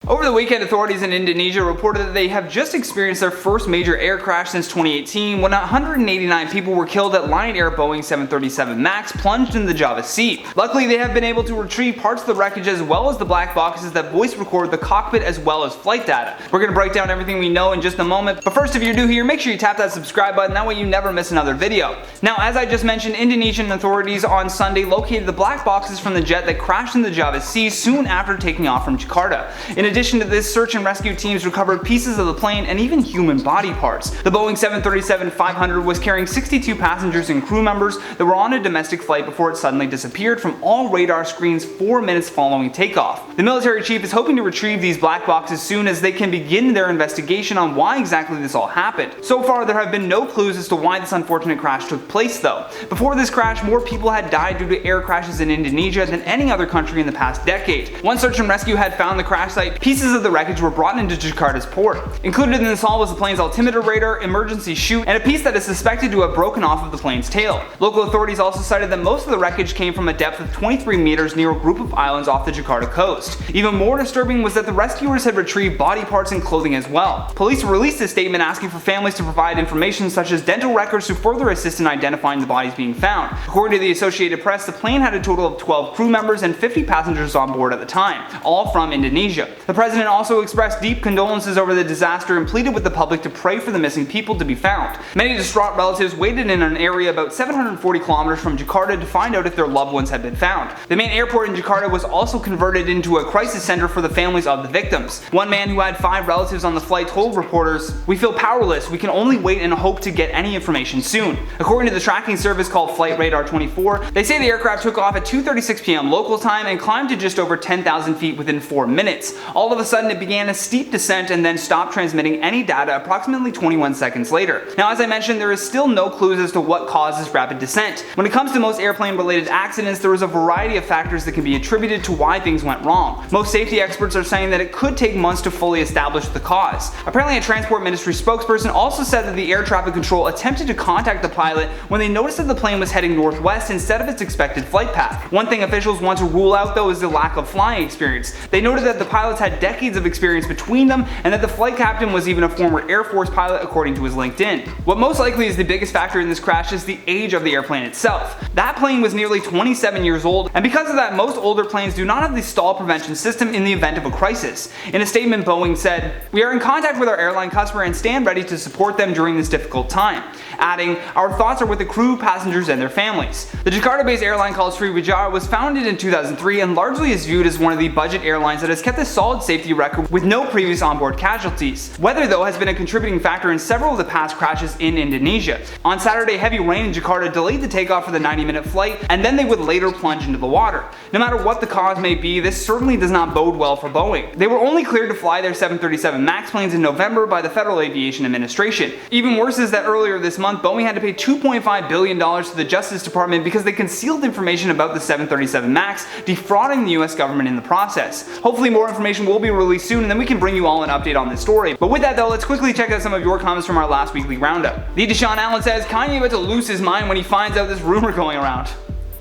Over the weekend, authorities in Indonesia reported that they have just experienced their first major air crash since 2018 when 189 people were killed at Lion Air Boeing 737 MAX plunged in the Java Sea. Luckily, they have been able to retrieve parts of the wreckage as well as the black boxes that voice record the cockpit as well as flight data. We're going to break down everything we know in just a moment, but first, if you're new here, make sure you tap that subscribe button, that way you never miss another video. Now, as I just mentioned, Indonesian authorities on Sunday located the black boxes from the jet that crashed in the Java Sea soon after taking off from Jakarta. In addition to this, search and rescue teams recovered pieces of the plane and even human body parts. The Boeing 737-500 was carrying 62 passengers and crew members that were on a domestic flight before it suddenly disappeared from all radar screens 4 minutes following takeoff. The military chief is hoping to retrieve these black boxes soon as they can begin their investigation on why exactly this all happened. So far, there have been no clues as to why this unfortunate crash took place though. Before this crash, more people had died due to air crashes in Indonesia than any other country in the past decade. Once search and rescue had found the crash site, pieces of the wreckage were brought into Jakarta's port. Included in this haul was the plane's altimeter radar, emergency chute, and a piece that is suspected to have broken off of the plane's tail. Local authorities also cited that most of the wreckage came from a depth of 23 meters near a group of islands off the Jakarta coast. Even more disturbing was that the rescuers had retrieved body parts and clothing as well. Police released a statement asking for families to provide information such as dental records to further assist in identifying the bodies being found. According to the Associated Press, the plane had a total of 12 crew members and 50 passengers on board at the time, all from Indonesia. The president also expressed deep condolences over the disaster and pleaded with the public to pray for the missing people to be found. Many distraught relatives waited in an area about 740 kilometers from Jakarta to find out if their loved ones had been found. The main airport in Jakarta was also converted into a crisis center for the families of the victims. One man who had 5 relatives on the flight told reporters, "We feel powerless. We can only wait and hope to get any information soon." According to the tracking service called Flight Radar 24, they say the aircraft took off at 2:36 p.m. local time and climbed to just over 10,000 feet within 4 minutes. All of a sudden, it began a steep descent and then stopped transmitting any data approximately 21 seconds later. Now, as I mentioned, there is still no clues as to what caused this rapid descent. When it comes to most airplane-related accidents, there is a variety of factors that can be attributed to why things went wrong. Most safety experts are saying that it could take months to fully establish the cause. Apparently, a transport ministry spokesperson also said that the air traffic control attempted to contact the pilot when they noticed that the plane was heading northwest instead of its expected flight path. One thing officials want to rule out though is the lack of flying experience. They noted that the pilots had decades of experience between them and that the flight captain was even a former Air Force pilot according to his LinkedIn. What most likely is the biggest factor in this crash is the age of the airplane itself. That plane was nearly 27 years old, and because of that, most older planes do not have the stall prevention system in the event of a crisis. In a statement, Boeing said, "We are in contact with our airline customer and stand ready to support them during this difficult time," adding, "Our thoughts are with the crew, passengers, and their families." The Jakarta-based airline called Sriwijaya was founded in 2003 and largely is viewed as one of the budget airlines that has kept a solid safety record with no previous onboard casualties. Weather, though, has been a contributing factor in several of the past crashes in Indonesia. On Saturday, heavy rain in Jakarta delayed the takeoff for the 90-minute flight, and then they would later plunge into the water. No matter what the cause may be, this certainly does not bode well for Boeing. They were only cleared to fly their 737 MAX planes in November by the Federal Aviation Administration. Even worse is that earlier this month, Boeing had to pay $2.5 billion to the Justice Department because they concealed information about the 737 MAX, defrauding the US government in the process. Hopefully more information will be released soon, and then we can bring you all an update on this story. But with that though, let's quickly check out some of your comments from our last weekly roundup. The Deshaun Allen says, Kanye about to lose his mind when he finds out this rumor going around.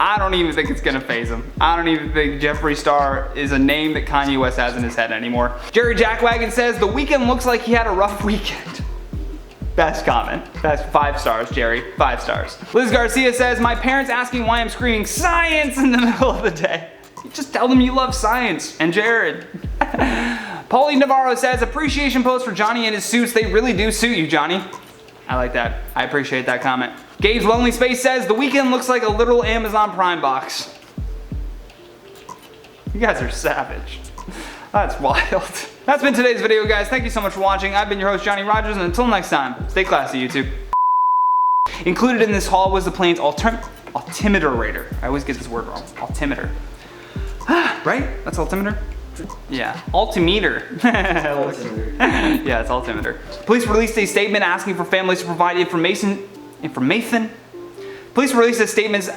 I don't even think it's gonna faze him. I don't even think Jeffree Star is a name that Kanye West has in his head anymore. Jerry Jackwagon says, "The weekend looks like he had a rough weekend." Best comment. That's 5 stars, Jerry. 5 stars. Liz Garcia says, "My parents asking why I'm screaming science in the middle of the day." Just tell them you love science. And Jared. Pauline Navarro says, "Appreciation post for Johnny and his suits. They really do suit you, Johnny." I like that. I appreciate that comment. Gabe's Lonely Space says, "The weekend looks like a literal Amazon Prime box." You guys are savage. That's wild. That's been today's video, guys. Thank you so much for watching. I've been your host, Johnny Rogers, and until next time, stay classy, YouTube. Included in this haul was the plane's altimeter radar. I always get this word wrong. Altimeter. Right? That's altimeter? Yeah, altimeter. Yeah, it's altimeter. Police released a statement asking for families to provide information. Police released a statement